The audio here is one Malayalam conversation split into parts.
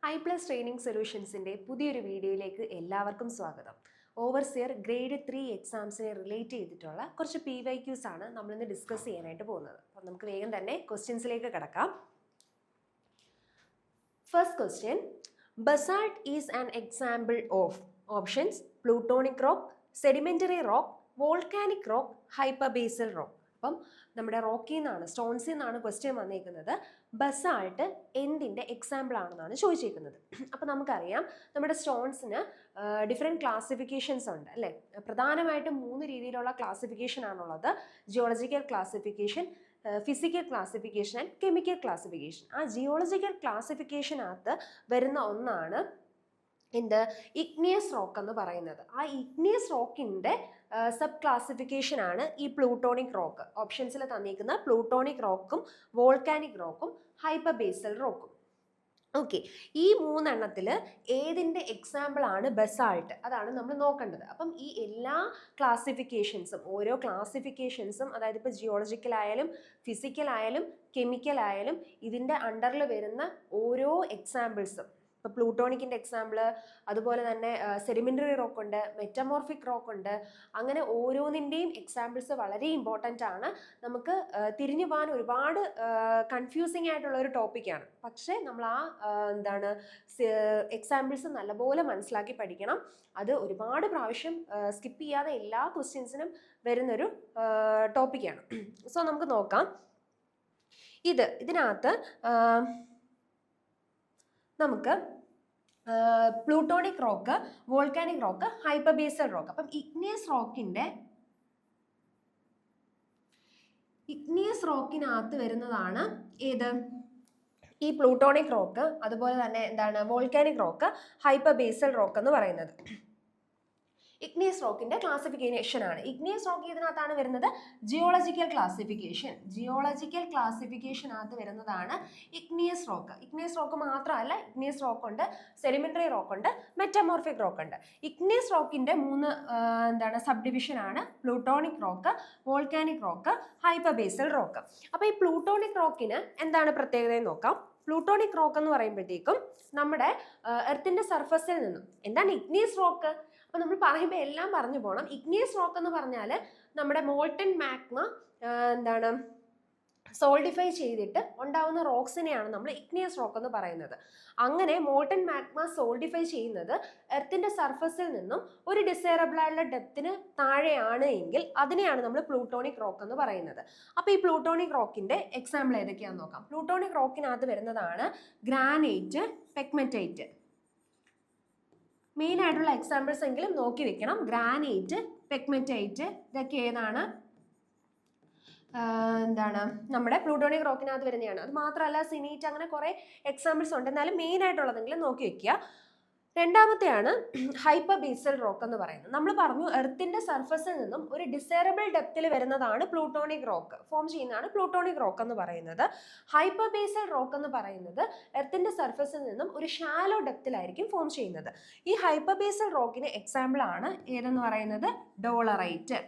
iPlus ട്രെയിനിങ് സൊല്യൂഷൻസിൻ്റെ പുതിയൊരു വീഡിയോയിലേക്ക് എല്ലാവർക്കും സ്വാഗതം. ഓവർസിയർ ഗ്രേഡ് 3 എക്സാംസിനെ റിലേറ്റ് ചെയ്തിട്ടുള്ള കുറച്ച് PYQs ആണ് നമ്മളിന്ന് ഡിസ്കസ് ചെയ്യാനായിട്ട് പോകുന്നത്. അപ്പം നമുക്ക് വേഗം തന്നെ ക്വസ്റ്റ്യൻസിലേക്ക് കിടക്കാം. First question, basalt is an example of options plutonic rock, sedimentary rock, volcanic rock, hyperbasal rock. അപ്പം നമ്മുടെ റോക്കിൽ നിന്നാണ്, സ്റ്റോൺസിൽ നിന്നാണ് ക്വസ്റ്റ്യൻ വന്നിരിക്കുന്നത്. ബസാൾട്ട് എന്തിൻ്റെ എക്സാമ്പിൾ ആണെന്നാണ് ചോദിച്ചിരിക്കുന്നത്. അപ്പോൾ നമുക്കറിയാം നമ്മുടെ സ്റ്റോൺസിന് ഡിഫറെൻറ്റ് ക്ലാസിഫിക്കേഷൻസ് ഉണ്ട് അല്ലേ. പ്രധാനമായിട്ടും 3 രീതിയിലുള്ള ക്ലാസിഫിക്കേഷൻ ആണുള്ളത്. Geological classification, physical classification and chemical classification. ആ ജിയോളജിക്കൽ ക്ലാസിഫിക്കേഷനകത്ത് വരുന്ന ഒന്നാണ് എന്ത്, ഇഗ്നിയസ് റോക്ക് എന്ന് പറയുന്നത്. ആ ഇഗ്നിയസ് റോക്കിൻ്റെ സബ് ക്ലാസിഫിക്കേഷൻ ആണ് ഈ പ്ലൂട്ടോണിക് റോക്ക്. ഓപ്ഷൻസിൽ തന്നിരിക്കുന്ന പ്ലൂട്ടോണിക് റോക്കും വോൾക്കാനിക് റോക്കും ഹൈപ്പർബേസൽ റോക്കും. ഓക്കെ, ഈ 3 എണ്ണത്തിൽ ഏതിൻ്റെ എക്സാമ്പിൾ ആണ് ബസാൾട്ട്, അതാണ് നമ്മൾ നോക്കേണ്ടത്. അപ്പം ഈ എല്ലാ ക്ലാസിഫിക്കേഷൻസും, ഓരോ ക്ലാസിഫിക്കേഷൻസും, അതായത് ഇപ്പോൾ ജിയോളജിക്കൽ ആയാലും ഫിസിക്കൽ ആയാലും കെമിക്കൽ ആയാലും ഇതിൻ്റെ അണ്ടറിൽ വരുന്ന ഓരോ എക്സാമ്പിൾസും, ഇപ്പോൾ പ്ലൂട്ടോണിക്കിൻ്റെ എക്സാമ്പിൾ, അതുപോലെ തന്നെ സെഡിമെൻ്ററി റോക്ക് ഉണ്ട്, മെറ്റമോർഫിക് റോക്ക് ഉണ്ട്, അങ്ങനെ ഓരോന്നിൻ്റെയും എക്സാമ്പിൾസ് വളരെ ഇമ്പോർട്ടൻ്റ് ആണ്. നമുക്ക് തിരിഞ്ഞു പോകാൻ ഒരുപാട് കൺഫ്യൂസിങ് ആയിട്ടുള്ള ഒരു ടോപ്പിക്കാണ്. പക്ഷേ നമ്മൾ എന്താണ് എക്സാമ്പിൾസ് നല്ലപോലെ മനസ്സിലാക്കി പഠിക്കണം. അത് ഒരുപാട് പ്രാവശ്യം സ്കിപ്പ് ചെയ്യാതെ എല്ലാ ക്വസ്റ്റ്യൻസിനും വരുന്നൊരു ടോപ്പിക്കാണ്. സോ നമുക്ക് നോക്കാം. ഇതിനകത്ത് നമുക്ക് plutonic rock, volcanic rock, hyperbasal rock. അപ്പം ഇഗ്നിയസ് റോക്കിനകത്ത് വരുന്നതാണ് ഏത്, ഈ പ്ലൂട്ടോണിക് റോക്ക്, അതുപോലെ തന്നെ എന്താണ് വോൾക്കാനിക് റോക്ക്, ഹൈപ്പർബേസൽ റോക്ക് എന്ന് പറയുന്നത്. ഇഗ്നിയസ് റോക്കിന്റെ ക്ലാസിഫിക്കേഷൻ ആണ്. ഇഗ്നിയസ് റോക്ക് ഇതിനകത്താണ് വരുന്നത് ജിയോളജിക്കൽ ക്ലാസിഫിക്കേഷനകത്ത് വരുന്നതാണ് ഇഗ്നിയസ് റോക്ക്. ഇഗ്നിയസ് റോക്ക് മാത്രമല്ല, ഇഗ്നിയസ് റോക്ക് ഉണ്ട്, സെഡിമെൻ്ററി റോക്ക് ഉണ്ട്, മെറ്റമോർഫിക് റോക്ക് ഉണ്ട്. ഇഗ്നിയസ് റോക്കിന്റെ 3 സബ് ഡിവിഷൻ ആണ് plutonic rock, volcanic rock, hyperbasal rock. അപ്പോൾ ഈ പ്ലൂട്ടോണിക് റോക്കിന് എന്താണ് പ്രത്യേകത നോക്കാം. പ്ലൂട്ടോണിക് റോക്ക് എന്ന് പറയുമ്പോഴത്തേക്കും നമ്മുടെ എർത്തിന്റെ സർഫസിൽ നിന്നും, എന്താണ് ഇഗ്നിയസ് റോക്ക്, അപ്പോൾ നമ്മൾ പറയുമ്പോൾ എല്ലാം പറഞ്ഞു പോകണം. ഇഗ്നിയസ് റോക്ക് എന്ന് പറഞ്ഞാൽ നമ്മുടെ മോൾട്ടൻ മാഗ്മ എന്താണ് സോൾഡിഫൈ ചെയ്തിട്ട് ഉണ്ടാവുന്ന റോക്സിനെയാണ് നമ്മൾ ഇഗ്നിയസ് റോക്ക് എന്ന് പറയുന്നത്. അങ്ങനെ മോൾട്ടൻ മാഗ്മ സോൾഡിഫൈ ചെയ്യുന്നത് എർത്തിന്റെ സർഫസിൽ നിന്നും ഒരു ഡിസൈറബിൾ ആയിട്ടുള്ള ഡെപ്തിന് താഴെയാണ് എങ്കിൽ അതിനെയാണ് നമ്മൾ പ്ലൂട്ടോണിക് റോക്ക് എന്ന് പറയുന്നത്. അപ്പോൾ ഈ പ്ലൂട്ടോണിക് റോക്കിന്റെ എക്സാമ്പിൾ ഏതൊക്കെയാണെന്ന് നോക്കാം. പ്ലൂട്ടോണിക് റോക്കിനകത്ത് വരുന്നതാണ് ഗ്രാനൈറ്റ്, പെഗ്മറ്റൈറ്റ്. മെയിൻ ആയിട്ടുള്ള എക്സാമ്പിൾസ് എങ്കിലും നോക്കി വെക്കണം. ഗ്രാനൈറ്റ്, പെഗ്മറ്റൈറ്റ്, ഇതൊക്കെ ഏതാണ്, എന്താണ് നമ്മുടെ പ്ലൂട്ടോണിക് റോക്കിനകത്ത് വരുന്നതാണ്. അത് മാത്രമല്ല സിനീറ്റ്, അങ്ങനെ കുറേ എക്സാമ്പിൾസ് ഉണ്ട്. എന്നാലും മെയിൻ ആയിട്ടുള്ളതെങ്കിലും നോക്കി വെക്കുക. രണ്ടാമത്തെയാണ് ഹൈപ്പർബേസൽ റോക്ക് എന്ന് പറയുന്നത്. നമ്മൾ പറഞ്ഞു എർത്തിന്റെ സർഫസിൽ നിന്നും ഒരു ഡിസൈറബിൾ ഡെപ്തിൽ വരുന്നതാണ് പ്ലൂട്ടോണിക് റോക്ക്, ഫോം ചെയ്യുന്നതാണ് പ്ലൂട്ടോണിക് റോക്ക് എന്ന് പറയുന്നത്. ഹൈപ്പർബേസൽ റോക്ക് എന്ന് പറയുന്നത് എർത്തിന്റെ സർഫസിൽ നിന്നും ഒരു ഷാലോ ഡെപ്തിലായിരിക്കും ഫോം ചെയ്യുന്നത്. ഈ ഹൈപ്പർബേസൽ റോക്കിന് എക്സാമ്പിൾ ആണ് ഏതെന്ന് പറയുന്നത് ഡോളറൈറ്റ്.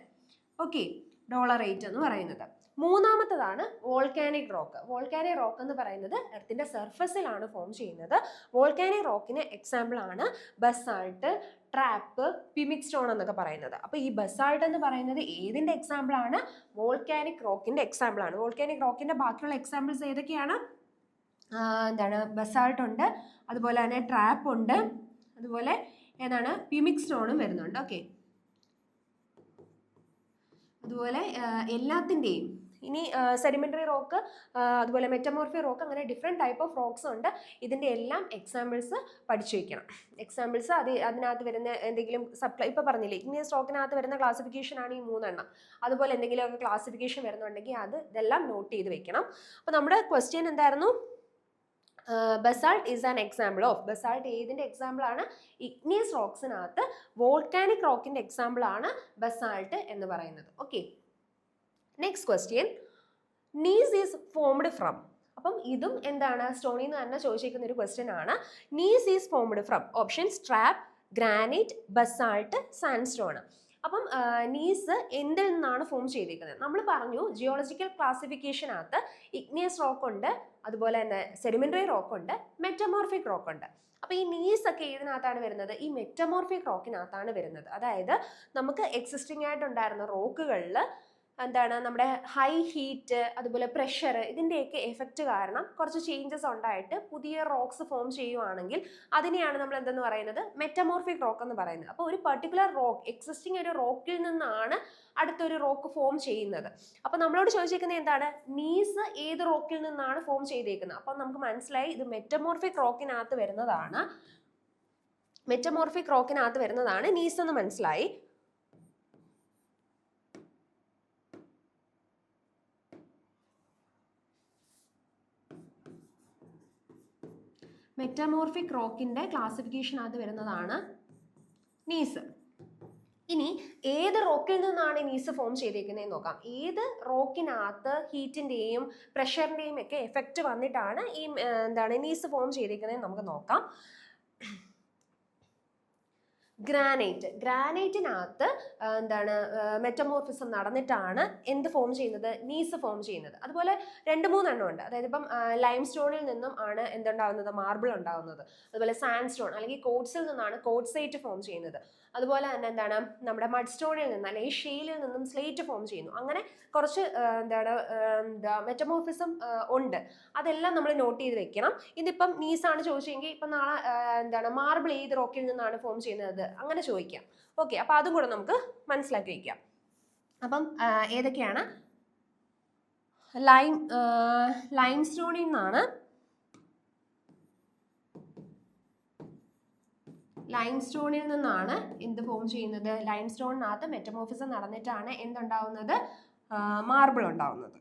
ഓക്കെ, ഡോളറൈറ്റ് എന്ന് പറയുന്നത്. മൂന്നാമത്തതാണ് വോൾക്കാനിക് റോക്ക്. വോൾക്കാനിക് റോക്ക് എന്ന് പറയുന്നത് എർത്തിന്റെ സർഫസിലാണ് ഫോം ചെയ്യുന്നത്. വോൾക്കാനിക് റോക്കിന് എക്സാമ്പിൾ ആണ് ബസാൾട്ട്, ട്രാപ്പ്, പിമിക് സ്റ്റോൺ എന്നൊക്കെ പറയുന്നത്. അപ്പോൾ ഈ ബസാൾട്ട് എന്ന് പറയുന്നത് ഏതിന്റെ എക്സാമ്പിൾ ആണ്, വോൾക്കാനിക് റോക്കിന്റെ എക്സാമ്പിൾ ആണ്. വോൾക്കാനിക് റോക്കിന്റെ ബാക്കിയുള്ള എക്സാമ്പിൾസ് ഏതൊക്കെയാണ്, എന്താണ് ബസാൾട്ട് ഉണ്ട്, അതുപോലെ തന്നെ ട്രാപ്പ് ഉണ്ട്, അതുപോലെ ഏതാണ് പിമിക് സ്റ്റോണും വരുന്നുണ്ട്. ഓക്കെ, അതുപോലെ എല്ലാത്തിൻ്റെയും ഇനി സെഡിമെൻ്ററി റോക്ക്, അതുപോലെ മെറ്റമോർഫിക് റോക്ക്, അങ്ങനെ ഡിഫറെൻറ്റ് ടൈപ്പ് ഓഫ് റോക്സ് ഉണ്ട്. ഇതിൻ്റെ എല്ലാം എക്സാമ്പിൾസ് പഠിച്ചു വയ്ക്കണം. എക്സാമ്പിൾസ് അതിനകത്ത് വരുന്ന എന്തെങ്കിലും ഇപ്പോൾ പറഞ്ഞില്ലേ ഇഗ്നിയസ് റോക്കിനകത്ത് വരുന്ന ക്ലാസിഫിക്കേഷൻ ആണ് ഈ 3 എണ്ണം. അതുപോലെ എന്തെങ്കിലുമൊക്കെ ക്ലാസിഫിക്കേഷൻ വരുന്നുണ്ടെങ്കിൽ ഇതെല്ലാം നോട്ട് ചെയ്ത് വെക്കണം. അപ്പോൾ നമ്മുടെ ക്വസ്റ്റ്യൻ എന്തായിരുന്നു, basalt is an example of. Basalt ഏതിൻ്റെ എക്സാമ്പിൾ ആണ്, ഇഗ്നിയസ് റോക്സിനകത്ത് വോൾക്കാനിക് റോക്കിൻ്റെ എക്സാമ്പിൾ ആണ് ബസാൾട്ട് എന്ന് പറയുന്നത്. Okay, next question, gneiss is formed from. അപ്പം ഇതും എന്താണ്, സ്റ്റോണിൽ നിന്ന് തന്നെ ചോദിച്ചിരിക്കുന്ന ഒരു ക്വസ്റ്റ്യൻ ആണ്. Gneiss is formed from options trap, granite, basalt, sandstone. അപ്പം നീസ് എന്തിൽ നിന്നാണ് ഫോം ചെയ്തിരിക്കുന്നത്? നമ്മൾ പറഞ്ഞു ജിയോളജിക്കൽ ക്ലാസിഫിക്കേഷനകത്ത് ഇഗ്നിയസ് റോക്ക് ഉണ്ട്, അതുപോലെ തന്നെ സെഡിമെന്ററി റോക്ക് ഉണ്ട്, മെറ്റമോർഫിക് റോക്ക് ഉണ്ട്. അപ്പൊ ഈ നീസ് ഒക്കെ ഏതിനകത്താണ് വരുന്നത്? ഈ മെറ്റമോർഫിക് റോക്കിനകത്താണ് വരുന്നത്. അതായത് നമുക്ക് എക്സിസ്റ്റിംഗ് ആയിട്ടുണ്ടായിരുന്ന റോക്കുകളിൽ എന്താണ് നമ്മുടെ ഹൈ ഹീറ്റ് അതുപോലെ പ്രഷർ ഇതിൻ്റെയൊക്കെ എഫക്റ്റ് കാരണം കുറച്ച് ചേഞ്ചസ് ഉണ്ടായിട്ട് പുതിയ റോക്സ് ഫോം ചെയ്യുവാണെങ്കിൽ അതിനെയാണ് നമ്മൾ എന്തെന്ന് പറയുന്നത്? മെറ്റമോർഫിക് റോക്ക് എന്ന് പറയുന്നത്. അപ്പോൾ ഒരു പർട്ടിക്കുലർ റോക്ക് എക്സിസ്റ്റിംഗ് ഒരു റോക്കിൽ നിന്നാണ് അടുത്തൊരു റോക്ക് ഫോം ചെയ്യുന്നത്. അപ്പോൾ നമ്മളോട് ചോദിച്ചിരിക്കുന്നത് എന്താണ്? നീസ് ഏത് റോക്കിൽ നിന്നാണ് ഫോം ചെയ്തേക്കുന്നത്? അപ്പോൾ നമുക്ക് മനസ്സിലായി ഇത് മെറ്റമോർഫിക് റോക്കിനകത്ത് വരുന്നതാണ്. മെറ്റമോർഫിക് റോക്കിനകത്ത് വരുന്നതാണ് നീസ് എന്ന് മനസ്സിലായി. മെറ്റമോർഫിക് റോക്കിന്റെ ക്ലാസിഫിക്കേഷനകത്ത് വരുന്നതാണ് നീസ്. ഇനി ഏത് റോക്കിൽ നിന്നാണ് നീസ് ഫോം ചെയ്തേക്കുന്നതെന്ന് നോക്കാം. ഏത് റോക്കിനകത്ത് ഹീറ്റിന്റെയും പ്രഷറിന്റെയും ഒക്കെ എഫക്റ്റ് വന്നിട്ടാണ് ഈ നീസ് ഫോം ചെയ്തേക്കുന്നതെന്ന് നമുക്ക് നോക്കാം. ഗ്രാനൈറ്റിനകത്ത് മെറ്റമോർഫിസം നടന്നിട്ടാണ് എന്ത് ഫോം ചെയ്യുന്നത്? നീസ് ഫോം ചെയ്യുന്നത്. അതുപോലെ 2-3 ഉണ്ട്. അതായത് ഇപ്പം ലൈം സ്റ്റോണിൽ നിന്നും ആണ് എന്തുണ്ടാവുന്നത്? മാർബിൾ ഉണ്ടാവുന്നത്. അതുപോലെ സാൻഡ് സ്റ്റോൺ അല്ലെങ്കിൽ കോഡ്സിൽ നിന്നാണ് കോഡ്സൈറ്റ് ഫോം ചെയ്യുന്നത്. അതുപോലെ തന്നെ നമ്മുടെ മഡ് സ്റ്റോണിൽ നിന്ന് അല്ലെങ്കിൽ ഷെയിലിൽ നിന്നും സ്ലേറ്റ് ഫോം ചെയ്യുന്നു. അങ്ങനെ കുറച്ച് മെറ്റമോർഫിസം ഉണ്ട്. അതെല്ലാം നമ്മൾ നോട്ട് ചെയ്ത് വെക്കണം. ഇതിപ്പം നീസാണ് ചോദിച്ചെങ്കിൽ ഇപ്പം നാളെ മാർബിൾ ഏത് റോക്കിൽ നിന്നാണ് ഫോം ചെയ്യുന്നത് അങ്ങനെ ചോദിക്കാം. ഓക്കെ, അപ്പൊ അതും കൂടെ നമുക്ക് മനസ്സിലാക്കി വയ്ക്കാം. അപ്പം ഏതൊക്കെയാണ്? ലൈം സ്റ്റോണിൽ നിന്നാണ് എന്ത് ഫോം ചെയ്യുന്നത്? ലൈം സ്റ്റോണിനകത്ത് മെറ്റമോർഫിസം നടന്നിട്ടാണ് എന്തുണ്ടാവുന്നത്? മാർബിൾ ഉണ്ടാവുന്നത്.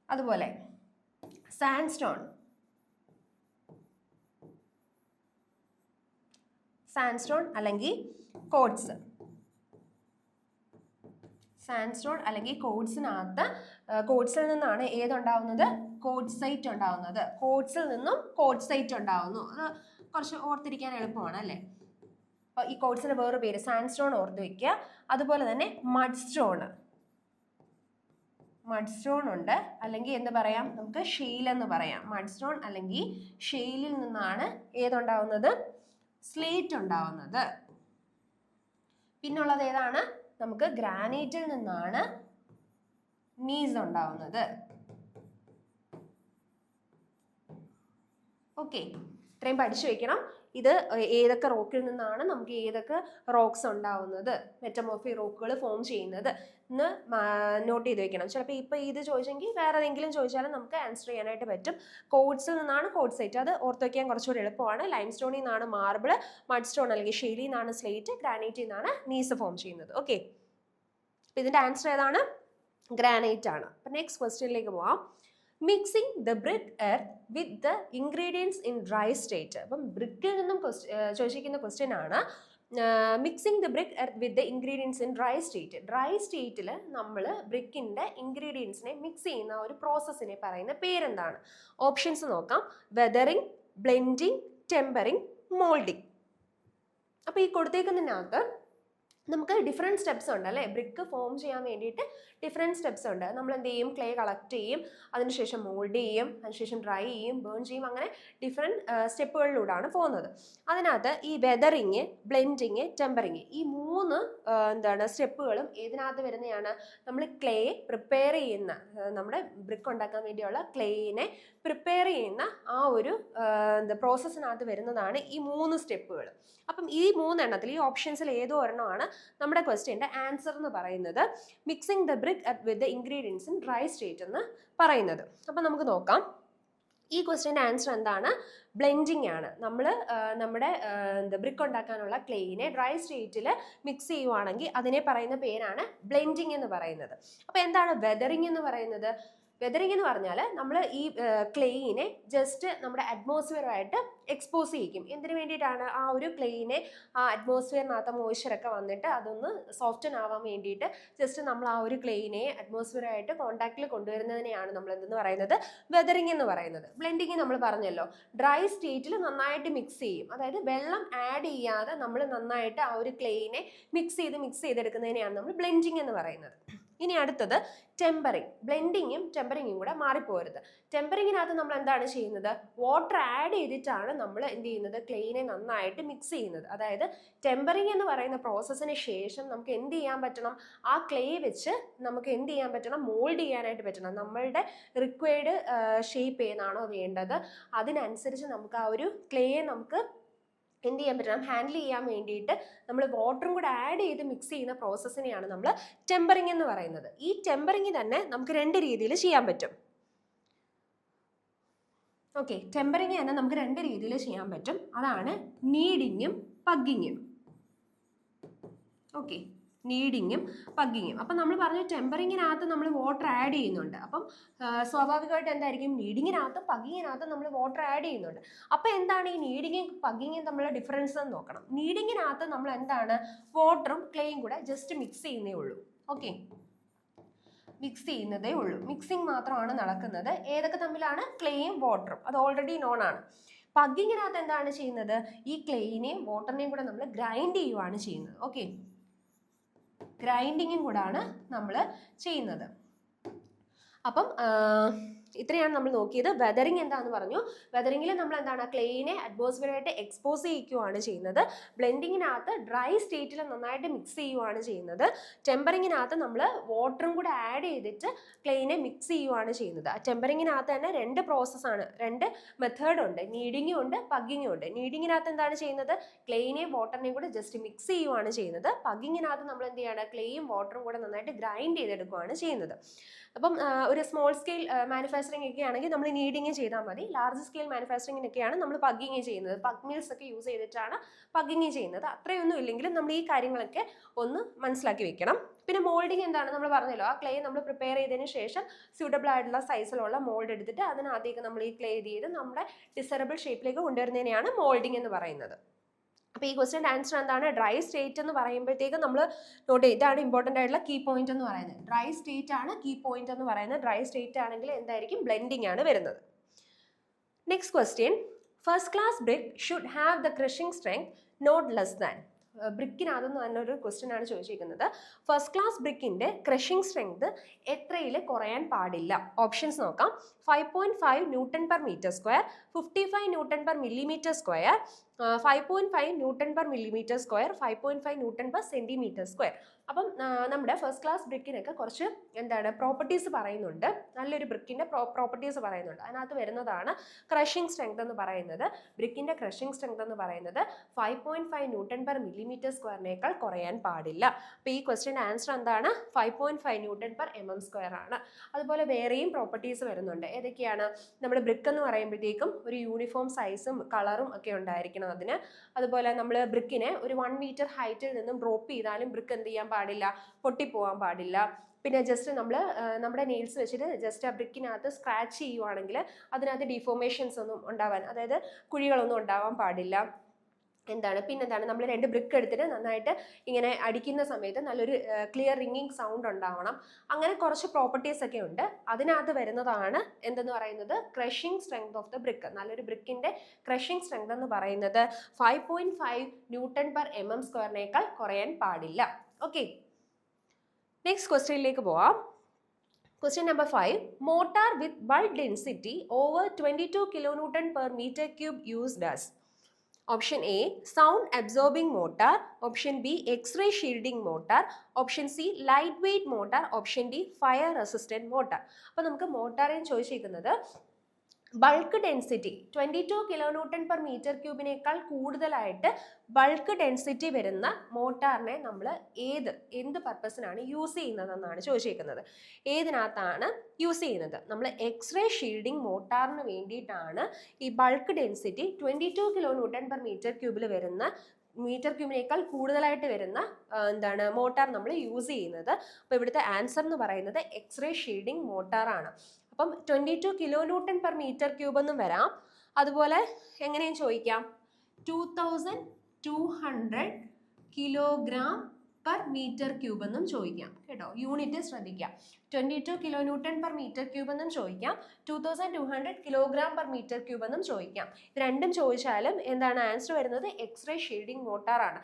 അതുപോലെ സാൻഡ് സ്റ്റോൺ അല്ലെങ്കിൽ കോഡ്സ്. കോഡ്സിൽ നിന്നാണ് ഏതുണ്ടാവുന്നത്? കോഡ്സൈറ്റ് ഉണ്ടാവുന്നത്. കോഡ്സിൽ നിന്നും കോഡ്സൈറ്റ് ഉണ്ടാവുന്നു. അത് കുറച്ച് ഓർത്തിരിക്കാൻ എളുപ്പമാണ് അല്ലേ? അപ്പോൾ ഈ കോഡ്സിന്റെ വേറെ പേര് സാൻഡ് സ്റ്റോൺ ഓർത്ത് വെക്കുക. അതുപോലെ തന്നെ മഡ് സ്റ്റോൺ ഉണ്ട്, അല്ലെങ്കിൽ എന്ത് പറയാം? നമുക്ക് ഷെയിൽ എന്ന് പറയാം. മഡ് സ്റ്റോൺ അല്ലെങ്കിൽ ഷെയിലിൽ നിന്നാണ് ഏതുണ്ടാവുന്നത്? സ്ലേറ്റ് ഉണ്ടാവുന്നത്. പിന്നുള്ളത് ഏതാണ്? നമുക്ക് ഗ്രാനൈറ്റിൽ നിന്നാണ് നീസ് ഉണ്ടാവുന്നത്. ഓക്കെ, ഇത്രയും പഠിച്ചു വെക്കണം. ഇത് ഏതൊക്കെ റോക്കിൽ നിന്നാണ് നമുക്ക് ഏതൊക്കെ റോക്സ് ഉണ്ടാവുന്നത്, മെറ്റമോർഫിക് റോക്കുകൾ ഫോം ചെയ്യുന്നത് എന്ന് നോട്ട് ചെയ്ത് വെക്കണം. ചിലപ്പോൾ ഇപ്പം ഇത് ചോദിച്ചെങ്കിൽ വേറെ ഏതെങ്കിലും ചോദിച്ചാലും നമുക്ക് ആൻസർ ചെയ്യാനായിട്ട് പറ്റും. കോഡ്സിൽ നിന്നാണ് കോഡ്സൈറ്റ്, അത് ഓർത്ത് വയ്ക്കാൻ കുറച്ചുകൂടി എളുപ്പമാണ്. ലൈം സ്റ്റോണിൽ നിന്നാണ് മാർബിൾ, മഡ് സ്റ്റോൺ അല്ലെങ്കിൽ ഷെയിലിൽ നിന്നാണ് സ്ലേറ്റ്, ഗ്രാനൈറ്റിൽ നിന്നാണ് നീസ് ഫോം ചെയ്യുന്നത്. ഓക്കെ, അപ്പം ഇതിൻ്റെ ആൻസർ ഏതാണ്? ഗ്രാനൈറ്റ് ആണ്. അപ്പം നെക്സ്റ്റ് ക്വസ്റ്റ്യനിലേക്ക് പോവാം. Mixing the brick earth with the ingredients in dry state. അപ്പം ബ്രിക്കിൽ നിന്നും ചോദിച്ചിരിക്കുന്ന ക്വസ്റ്റ്യൻ ആണ് mixing the brick earth with the ingredients in dry state. Dry സ്റ്റേറ്റിൽ നമ്മൾ ബ്രിക്കിൻ്റെ ഇൻഗ്രീഡിയൻസിനെ മിക്സ് ചെയ്യുന്ന ഒരു പ്രോസസ്സിനെ പറയുന്ന പേരെന്താണ്? ഓപ്ഷൻസ് നോക്കാം. Weathering, blending, tempering, moulding. അപ്പോൾ ഈ കൊടുത്തേക്കുന്നതിനകത്ത് നമുക്ക് ഡിഫറെൻറ്റ് സ്റ്റെപ്സ് ഉണ്ട് അല്ലേ? ബ്രിക്ക് ഫോം ചെയ്യാൻ വേണ്ടിയിട്ട് ഡിഫറെൻറ്റ് സ്റ്റെപ്സ് ഉണ്ട്. നമ്മൾ എന്ത് ചെയ്യും? ക്ലേ കളക്ട് ചെയ്യും, അതിനുശേഷം മോൾഡ് ചെയ്യും, അതിനുശേഷം ഡ്രൈ ചെയ്യും, ബേൺ ചെയ്യും. അങ്ങനെ ഡിഫറെൻറ്റ് സ്റ്റെപ്പുകളിലൂടെയാണ് പോകുന്നത്. അതിനകത്ത് ഈ വെതറിങ്, ബ്ലെൻഡിങ്, ടെമ്പറിങ് ഈ 3 സ്റ്റെപ്പുകളും ഏതിനകത്ത് വരുന്നതാണ്? നമ്മൾ ക്ലേ പ്രിപ്പയർ ചെയ്യുന്ന, നമ്മുടെ ബ്രിക്ക് ഉണ്ടാക്കാൻ വേണ്ടിയുള്ള ക്ലേയിനെ പ്രിപ്പയർ ചെയ്യുന്ന ആ ഒരു പ്രോസസ്സിനകത്ത് വരുന്നതാണ് ഈ 3 സ്റ്റെപ്പുകൾ. അപ്പം ഈ 3 എണ്ണത്തിൽ ഈ ഓപ്ഷൻസിൽ ഏതോ ഒരെണ്ണമാണ് നമ്മുടെ ക്വസ്റ്റ്യൻ്റെ ആൻസർ എന്ന് പറയുന്നത് mixing the brick with the ingredients in dry state എന്ന് പറയുന്നത്. അപ്പം നമുക്ക് നോക്കാം. ഈ ക്വസ്റ്റ്യൻ്റെ ആൻസർ എന്താണ്? ബ്ലെൻഡിങ് ആണ്. നമ്മൾ നമ്മുടെ ബ്രിക്ക് ഉണ്ടാക്കാനുള്ള ക്ലേയിനെ ഡ്രൈ സ്റ്റേറ്റിൽ മിക്സ് ചെയ്യുവാണെങ്കിൽ അതിനെ പറയുന്ന പേരാണ് ബ്ലെൻഡിങ് എന്ന് പറയുന്നത്. അപ്പോൾ എന്താണ് വെതറിംഗ് എന്ന് പറയുന്നത്? വെതറിംഗ് എന്ന് പറഞ്ഞാൽ നമ്മൾ ഈ ക്ലേയിനെ ജസ്റ്റ് നമ്മുടെ അറ്റ്മോസ്ഫിയറായിട്ട് എക്സ്പോസ് ചെയ്യിക്കും. എന്തിനു വേണ്ടിയിട്ടാണ്? ആ ഒരു ക്ലേയിനെ ആ അറ്റ്മോസ്ഫിയറിനകത്ത് മോയ്സ്ചറൊക്കെ വന്നിട്ട് അതൊന്ന് സോഫ്റ്റൻ ആവാൻ വേണ്ടിയിട്ട് ജസ്റ്റ് നമ്മൾ ആ ഒരു ക്ലേയിനെ അറ്റ്മോസ്ഫിയറായിട്ട് കോൺടാക്റ്റിൽ കൊണ്ടുവരുന്നതിനെയാണ് നമ്മൾ എന്തെന്ന് പറയുന്നത്? വെതറിംഗ് എന്ന് പറയുന്നത്. ബ്ലെൻഡിങ് നമ്മൾ പറഞ്ഞല്ലോ, ഡ്രൈ സ്റ്റേറ്റിൽ നന്നായിട്ട് മിക്സ് ചെയ്യും. അതായത് വെള്ളം ആഡ് ചെയ്യാതെ നമ്മൾ നന്നായിട്ട് ആ ഒരു ക്ലേയിനെ മിക്സ് ചെയ്തെടുക്കുന്നതിനെയാണ് നമ്മൾ ബ്ലെൻഡിങ് എന്ന് പറയുന്നത്. ഇനി അടുത്തത് ടെമ്പറിങ്. ബ്ലെൻഡിങ്ങും ടെമ്പറിങ്ങും കൂടെ മാറിപ്പോരുത്. ടെമ്പറിങ്ങിനകത്ത് നമ്മൾ എന്താണ് ചെയ്യുന്നത്? വാട്ടർ ആഡ് ചെയ്തിട്ടാണ് നമ്മൾ എന്ത് ചെയ്യുന്നത്? ക്ലേനെ നന്നായിട്ട് മിക്സ് ചെയ്യുന്നത്. അതായത് ടെമ്പറിങ് എന്ന് പറയുന്ന പ്രോസസ്സിന് ശേഷം നമുക്ക് എന്ത് ചെയ്യാൻ പറ്റണം? ആ ക്ലേ വെച്ച് നമുക്ക് എന്ത് ചെയ്യാൻ പറ്റണം? മോൾഡ് ചെയ്യാനായിട്ട് പറ്റണം. നമ്മളുടെ റിക്വയർഡ് ഷേപ്പ് ഏതാണോ വേണ്ടത് അതിനനുസരിച്ച് നമുക്ക് ആ ഒരു ക്ലേയെ നമുക്ക് എന്ത് ചെയ്യാൻ പറ്റണം? ഹാൻഡിൽ ചെയ്യാൻ വേണ്ടിയിട്ട് നമ്മൾ വാട്ടറും കൂടെ ആഡ് ചെയ്ത് മിക്സ് ചെയ്യുന്ന പ്രോസസ്സിനെയാണ് നമ്മൾ ടെമ്പറിങ് എന്ന് പറയുന്നത്. ഈ ടെമ്പറിങ് തന്നെ നമുക്ക് 2 രീതിയിൽ ചെയ്യാൻ പറ്റും. ഓക്കെ, ടെമ്പറിങ് തന്നെ നമുക്ക് 2 രീതിയിൽ ചെയ്യാൻ പറ്റും. അതാണ് നീഡിങ്ങും പഗ്ഗിങ്ങും. ഓക്കെ, നീഡിങ്ങും പഗ്ഗിങ്ങും. അപ്പം നമ്മൾ പറഞ്ഞു ടെമ്പറിങ്ങിനകത്ത് നമ്മൾ വാട്ടർ ആഡ് ചെയ്യുന്നുണ്ട്. അപ്പം സ്വാഭാവികമായിട്ട് എന്തായിരിക്കും? നീഡിങ്ങിനകത്തും പഗ്ഗിങ്ങിനകത്തും നമ്മൾ വാട്ടർ ആഡ് ചെയ്യുന്നുണ്ട്. അപ്പം എന്താണ് ഈ നീഡിങ്ങും പഗ്ഗിങ്ങും തമ്മിലുള്ള ഡിഫറൻസ് എന്ന് നോക്കണം. നീഡിങ്ങിനകത്ത് നമ്മൾ എന്താണ്? വാട്ടറും ക്ലേയും കൂടെ ജസ്റ്റ് മിക്സ് ചെയ്യുന്നേ ഉള്ളൂ. ഓക്കെ, മിക്സ് ചെയ്യുന്നതേ ഉള്ളൂ. മിക്സിങ് മാത്രമാണ് നടക്കുന്നത്. ഏതൊക്കെ തമ്മിലാണ്? ക്ലേയും വാട്ടറും. അത് ഓൾറെഡി നോൺ ആണ്. പഗ്ഗിങ്ങിനകത്ത് എന്താണ് ചെയ്യുന്നത്? ഈ ക്ലേയിനെയും വാട്ടറിനെയും കൂടെ നമ്മൾ ഗ്രൈൻഡ് ചെയ്യുവാണ് ചെയ്യുന്നത്. ഓക്കെ, ഗ്രൈൻഡിങ്ങും കൂടാണ് നമ്മൾ ചെയ്യുന്നത്. അപ്പം ഇത്രയാണ് നമ്മൾ നോക്കിയത്. വെതറിങ് എന്താണെന്ന് പറഞ്ഞു. വെതറിങ്ങിൽ നമ്മൾ എന്താണ്? ക്ലേയിനെ അറ്റ്മോസ്ഫിയറായിട്ട് എക്സ്പോസ് ചെയ്യുകയാണ് ചെയ്യുന്നത്. ബ്ലെൻഡിങ്ങിനകത്ത് ഡ്രൈ സ്റ്റേറ്റിൽ നന്നായിട്ട് മിക്സ് ചെയ്യുകയാണ് ചെയ്യുന്നത്. ടെമ്പറിങ്ങിനകത്ത് നമ്മൾ വാട്ടറും കൂടെ ആഡ് ചെയ്തിട്ട് ക്ലേയിനെ മിക്സ് ചെയ്യുകയാണ് ചെയ്യുന്നത്. ടെമ്പറിങ്ങിനകത്ത് തന്നെ 2 പ്രോസസ്സാണ്, 2 മെത്തേഡ് ഉണ്ട്. നീഡിങ്ങും ഉണ്ട്, പഗ്ഗിങ്ങും ഉണ്ട്. നീഡിങ്ങിനകത്ത് എന്താണ് ചെയ്യുന്നത്? ക്ലേയിനെയും വാട്ടറിനെയും കൂടെ ജസ്റ്റ് മിക്സ് ചെയ്യുകയാണ് ചെയ്യുന്നത്. പഗ്ഗിങ്ങിനകത്ത് നമ്മൾ എന്ത് ചെയ്യാണ്? ക്ലേയും വാട്ടറും കൂടെ നന്നായിട്ട് ഗ്രൈൻഡ് ചെയ്തെടുക്കുകയാണ് ചെയ്യുന്നത്. അപ്പം ഒരു സ്മോൾ സ്കെയിൽ മാനുഫാക്ചറിങ് ഒക്കെ ആണെങ്കിൽ നമ്മൾ നീഡിങ് ചെയ്താൽ മതി. ലാർജ് സ്കെയിൽ മാനുഫാക്ചറിങ്ങിനൊക്കെയാണ് നമ്മൾ പഗ്ഗിങ് ചെയ്യുന്നത്. പഗ് മിൽസ് ഒക്കെ യൂസ് ചെയ്തിട്ടാണ് പഗ്ഗിങ് ചെയ്യുന്നത്. അത്രയൊന്നും ഇല്ലെങ്കിലും നമ്മൾ ഈ കാര്യങ്ങളൊക്കെ ഒന്ന് മനസ്സിലാക്കി വെക്കണം. പിന്നെ മോൾഡിങ് എന്താണ്? നമ്മൾ പറഞ്ഞല്ലോ, ആ ക്ലേ നമ്മൾ പ്രിപ്പയർ ചെയ്തതിന് ശേഷം സ്യൂട്ടബിൾ ആയിട്ടുള്ള സൈസിലുള്ള മോൾഡ് എടുത്തിട്ട് അതിനകത്തേക്ക് നമ്മൾ ഈ ക്ലേ ചെയ്ത് നമ്മുടെ ഡിസൈറബിൾ ഷേപ്പിലേക്ക് കൊണ്ടുവരുന്നതിനെയാണ് മോൾഡിങ് എന്ന് പറയുന്നത്. അപ്പോൾ ഈ ക്വസ്റ്റ്യൻ്റെ ആൻസർ എന്താണ്? ഡ്രൈ സ്റ്റേറ്റ് എന്ന് പറയുമ്പോഴത്തേക്ക് നമ്മൾ നോട്ട് ചെയ്ത്, ഇതാണ് ഇമ്പോർട്ടൻ്റ് ആയിട്ടുള്ള കീ പോയിന്റ് എന്ന് പറയുന്നത്. ഡ്രൈ സ്റ്റേറ്റ് ആണ് കീ പോയിന്റ് എന്ന് പറയുന്നത്. ഡ്രൈ സ്റ്റേറ്റ് ആണെങ്കിൽ എന്തായിരിക്കും? ബ്ലെൻഡിങ് ആണ് വരുന്നത്. Next question, first class brick should have the crushing strength not less than. ബ്രിക്കിനകത്ത് തന്നെ ഒരു ക്വസ്റ്റ്യൻ ആണ് ചോദിച്ചിരിക്കുന്നത്. ഫസ്റ്റ് ക്ലാസ് ബ്രിക്കിന്റെ ക്രഷിംഗ് സ്ട്രെങ്ത് എത്രയിൽ കുറയാൻ പാടില്ല? ഓപ്ഷൻസ് നോക്കാം. 5.5 newton per metre square, 55 newton per millimetre square, 5.5 newton per millimetre square, 5.5 newton per centimetre square. അപ്പം നമ്മുടെ ഫസ്റ്റ് ക്ലാസ് ബ്രിക്കിനൊക്കെ കുറച്ച് എന്താണ് പ്രോപ്പർട്ടീസ് പറയുന്നുണ്ട്. നല്ലൊരു ബ്രിക്കിന്റെ പ്രോപ്പർട്ടീസ് പറയുന്നുണ്ട്. അതിനകത്ത് വരുന്നതാണ് ക്രഷിംഗ് സ്ട്രെങ്ത് എന്ന് പറയുന്നത്. ബ്രിക്കിന്റെ ക്രഷിംഗ് സ്ട്രെങ്ത് എന്ന് പറയുന്നത് 5.5 ന്യൂട്ടൺ പെർ മില്ലിമീറ്റർ സ്ക്വയറിനേക്കാൾ കുറയാൻ പാടില്ല. അപ്പോൾ ഈ ക്വസ്റ്റ്യൻ്റെ ആൻസർ എന്താണ്? 5.5 ന്യൂട്ടൺ പെർ mm സ്ക്വയർ ആണ്. അതുപോലെ വേറെയും പ്രോപ്പർട്ടീസ് വരുന്നുണ്ട്. ഏതൊക്കെയാണ്? നമ്മുടെ ബ്രിക്ക് എന്ന് പറയുമ്പോഴത്തേക്കും ഒരു യൂണിഫോം സൈസും കളറും ഒക്കെ ഉണ്ടായിരിക്കണം അതിന്. അതുപോലെ നമ്മൾ ബ്രിക്കിനെ ഒരു 1 മീറ്റർ ഹൈറ്റിൽ നിന്നും ഡ്രോപ്പ് ചെയ്താലും ബ്രിക്ക് എന്ത് ചെയ്യാൻ പാടില്ല? പൊട്ടിപ്പോവാൻ പാടില്ല. പിന്നെ ജസ്റ്റ് നമ്മൾ നമ്മുടെ നെയിൽസ് വെച്ചിട്ട് ജസ്റ്റ് ആ ബ്രിക്കിനകത്ത് സ്ക്രാച്ച് ചെയ്യുവാണെങ്കിൽ അതിനകത്ത് ഡിഫോർമേഷൻസ് ഒന്നും ഉണ്ടാവാൻ, അതായത് കുഴികളൊന്നും ഉണ്ടാവാൻ പാടില്ല. പിന്നെന്താണ്? നമ്മൾ 2 ബ്രിക്ക് എടുത്തിട്ട് നന്നായിട്ട് ഇങ്ങനെ അടിക്കുന്ന സമയത്ത് നല്ലൊരു ക്ലിയർ റിംഗിങ് സൗണ്ട് ഉണ്ടാവണം. അങ്ങനെ കുറച്ച് പ്രോപ്പർട്ടീസ് ഒക്കെ ഉണ്ട്. അതിനകത്ത് വരുന്നതാണ് എന്തെന്ന് പറയുന്നത്? Crushing strength of the brick. നല്ലൊരു ബ്രിക്കിന്റെ ക്രഷിംഗ് സ്ട്രെങ്ത് എന്ന് പറയുന്നത് 5.5 ന്യൂട്ടൺ പെർ mm സ്ക്വയറിനേക്കാൾ കുറയാൻ പാടില്ല. ഓക്കെ, നെക്സ്റ്റ് ക്വസ്റ്റ്യനിലേക്ക് പോവാം. Question number 5. Mortar with bulk density over 22 kilonewton per meter cube used as. Option A, sound absorbing mortar. Option B, X-ray shielding mortar. Option C, lightweight mortar. Option D, fire resistant mortar. അപ്പോൾ നമുക്ക് മോട്ടാറിന് ചോദിച്ചിരിക്കുന്നത് bulk density 22 kilonewton per metre ക്യൂബിനേക്കാൾ കൂടുതലായിട്ട് ബൾക്ക് ഡെൻസിറ്റി വരുന്ന മോട്ടാറിനെ നമ്മൾ എന്ത് പർപ്പസിനാണ് യൂസ് ചെയ്യുന്നതെന്നാണ് ചോദിച്ചിരിക്കുന്നത്. ഏതിനകത്താണ് യൂസ് ചെയ്യുന്നത്? നമ്മൾ എക്സ്റേ ഷീൽഡിംഗ് മോട്ടാറിന് വേണ്ടിയിട്ടാണ് ഈ bulk density 22 kilonewton per metre ക്യൂബിൽ വരുന്ന മീറ്റർ ക്യൂബിനേക്കാൾ കൂടുതലായിട്ട് വരുന്ന മോട്ടാർ നമ്മൾ യൂസ് ചെയ്യുന്നത്. അപ്പോൾ ഇവിടുത്തെ ആൻസർ എന്ന് പറയുന്നത് എക്സ്റേ ഷീൽഡിംഗ് മോട്ടാറാണ്. അപ്പം 22 കിലോന്യൂട്ടൺ പെർ മീറ്റർ ക്യൂബ് എന്നും വരാം. അതുപോലെ എങ്ങനെയും ചോദിക്കാം, 2200 കിലോഗ്രാം പെർ മീറ്റർ ക്യൂബ് എന്നും ചോദിക്കാം കേട്ടോ. യൂണിറ്റ് ശ്രദ്ധിക്കാം. 22 കിലോന്യൂട്ടൺ പെർ മീറ്റർ ക്യൂബ് എന്നും ചോദിക്കാം, 2200 കിലോഗ്രാം പെർ മീറ്റർ ക്യൂബ് എന്നും ചോദിക്കാം. ഇത് രണ്ടും ചോദിച്ചാലും ആൻസർ വരുന്നത് എക്സ്റേ ഷീൽഡിംഗ് മോട്ടാറാണ്.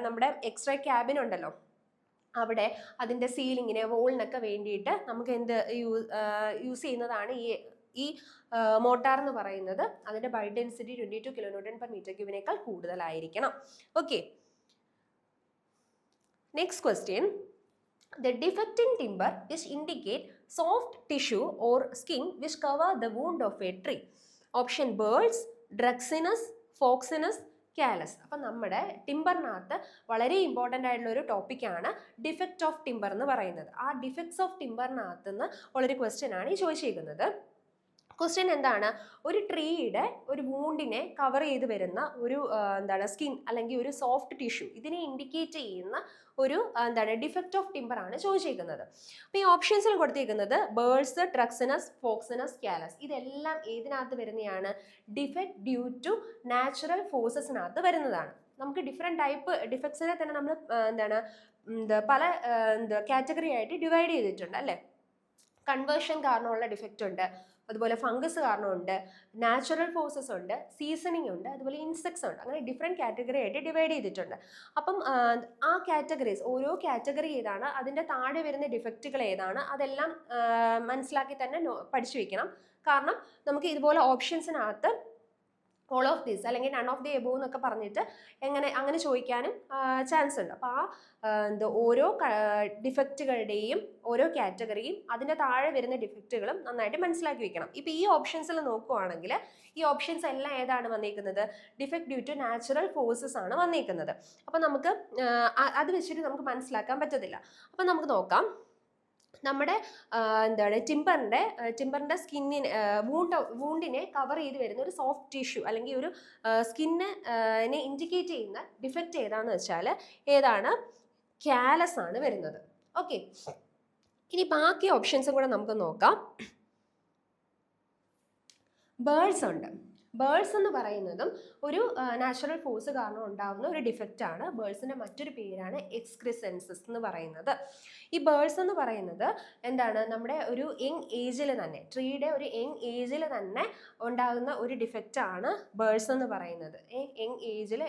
നമ്മുടെ എക്സ്റേ ക്യാബിൻ ഉണ്ടല്ലോ, അവിടെ അതിൻ്റെ സീലിങ്ങിന് വോളിനൊക്കെ വേണ്ടിയിട്ട് നമുക്ക് എന്ത് യൂസ് ചെയ്യുന്നതാണ് ഈ മോട്ടാർ എന്ന് പറയുന്നത്. അതിൻ്റെ ബൈ ഡെൻസിറ്റി 22 kN/m³ കൂടുതലായിരിക്കണം. Okay, next question. The defect in timber which indicate soft tissue or skin which cover the wound of a tree. Option birds, Drexinus, Foxinus, callus. അപ്പം നമ്മുടെ ടിമ്പറിനകത്ത് വളരെ ഇമ്പോർട്ടൻ്റ് ആയിട്ടുള്ള ഒരു ടോപ്പിക്കാണ് ഡിഫക്റ്റ് ഓഫ് ടിമ്പർ എന്ന് പറയുന്നത്. ആ ഡിഫക്ട്സ് ഓഫ് ടിമ്പറിനകത്ത് നിന്ന് ഉള്ളൊരു ക്വസ്റ്റ്യൻ ആണ് ഈ ചോദിച്ചിരിക്കുന്നത്. ക്വസ്റ്റ്യൻ എന്താണ്? ഒരു ട്രീയുടെ ഒരു വൂണ്ടിനെ കവർ ചെയ്ത് വരുന്ന ഒരു സ്കിൻ അല്ലെങ്കിൽ ഒരു സോഫ്റ്റ് ടിഷ്യൂ, ഇതിനെ ഇൻഡിക്കേറ്റ് ചെയ്യുന്ന ഒരു ഡിഫക്റ്റ് ഓഫ് ടിമ്പർ ആണ് ചോദിച്ചിരിക്കുന്നത്. അപ്പോൾ ഈ ഓപ്ഷൻസിൽ കൊടുത്തിരിക്കുന്നത് ബേർഡ്സ്, ട്രക്സിനസ്, ഫോക്സിനസ്, കാലസ്. ഇതെല്ലാം ഏതിനകത്ത് വരുന്നതാണ്? ഡിഫക്റ്റ് ഡ്യൂ ടു നാച്ചുറൽ ഫോഴ്സസിനകത്ത് വരുന്നതാണ്. നമുക്ക് ഡിഫറെൻറ്റ് ടൈപ്പ് ഡിഫക്ട്സിനെ തന്നെ നമ്മൾ പല കാറ്റഗറി ആയിട്ട് ഡിവൈഡ് ചെയ്തിട്ടുണ്ട് അല്ലേ. കൺവേർഷൻ കാരണമുള്ള ഡിഫക്റ്റ് ഉണ്ട്, അതുപോലെ ഫംഗസ് കാരണമുണ്ട്, നാച്ചുറൽ ഫോഴ്സസ് ഉണ്ട്, സീസണിങ് ഉണ്ട്, അതുപോലെ ഇൻസെക്ട്സ് ഉണ്ട്. അങ്ങനെ ഡിഫറെൻറ്റ് കാറ്റഗറി ആയിട്ട് ഡിവൈഡ് ചെയ്തിട്ടുണ്ട്. അപ്പം ആ കാറ്റഗറീസ്, ഓരോ കാറ്റഗറി ഏതാണ്, അതിൻ്റെ താഴെ വരുന്ന ഡിഫക്റ്റുകൾ ഏതാണ്, അതെല്ലാം മനസ്സിലാക്കി തന്നെ പഠിച്ചു വെക്കണം. കാരണം നമുക്ക് ഇതുപോലെ ഓപ്ഷൻസിനകത്ത് ഓൾ ഓഫ് ദീസ് അല്ലെങ്കിൽ നൺ ഓഫ് ദി എബോവ് എന്നൊക്കെ പറഞ്ഞിട്ട് അങ്ങനെ ചോദിക്കാനും ചാൻസ് ഉണ്ട്. അപ്പോൾ ഓരോ ഡിഫക്റ്റുകളുടെയും ഓരോ കാറ്റഗറിയും അതിൻ്റെ താഴെ വരുന്ന ഡിഫക്റ്റുകളും നന്നായിട്ട് മനസ്സിലാക്കി വെക്കണം. ഇപ്പോൾ ഈ ഓപ്ഷൻസിൽ നോക്കുവാണെങ്കിൽ ഈ ഓപ്ഷൻസ് എല്ലാം ഏതാണ് വന്നിരിക്കുന്നത്? Defect due to natural forces ആണ് വന്നിരിക്കുന്നത്. അപ്പോൾ നമുക്ക് അത് വെച്ചിട്ട് നമുക്ക് മനസ്സിലാക്കാൻ പറ്റത്തില്ല. അപ്പോൾ നമുക്ക് നോക്കാം. നമ്മുടെ ടിമ്പറിൻ്റെ സ്കിന്നിനെ വൂണ്ടിനെ കവർ ചെയ്ത് വരുന്ന ഒരു സോഫ്റ്റ് ടിഷ്യൂ അല്ലെങ്കിൽ ഒരു സ്കിന്നിനെ ഇൻഡിക്കേറ്റ് ചെയ്യുന്ന ഡിഫക്റ്റ് ഏതാണെന്ന് വെച്ചാൽ ഏതാണ്? കാലസ് ആണ് വരുന്നത്. ഓക്കെ, ഇനി ബാക്കി ഓപ്ഷൻസും കൂടെ നമുക്ക് നോക്കാം. ബേർഡ്സ് ഉണ്ട്. ബേർഡ്സ് എന്ന് പറയുന്നതും ഒരു നാച്ചുറൽ ഫോഴ്സ് കാരണം ഉണ്ടാകുന്ന ഒരു ഡിഫക്റ്റ് ആണ്. ബേർഡ്സിൻ്റെ മറ്റൊരു പേരാണ് എക്സ്ക്രിസെൻസസ് എന്ന് പറയുന്നത്. ഈ ബേർഡ്സ് എന്ന് പറയുന്നത് എന്താണ്? നമ്മുടെ ഒരു യങ് ഏജിൽ തന്നെ, ട്രീയുടെ ഒരു യങ് ഏജിൽ തന്നെ ഉണ്ടാകുന്ന ഒരു ഡിഫക്റ്റ് ആണ് ബേർഡ്സ് എന്ന് പറയുന്നത്. യങ് ഏജിൽ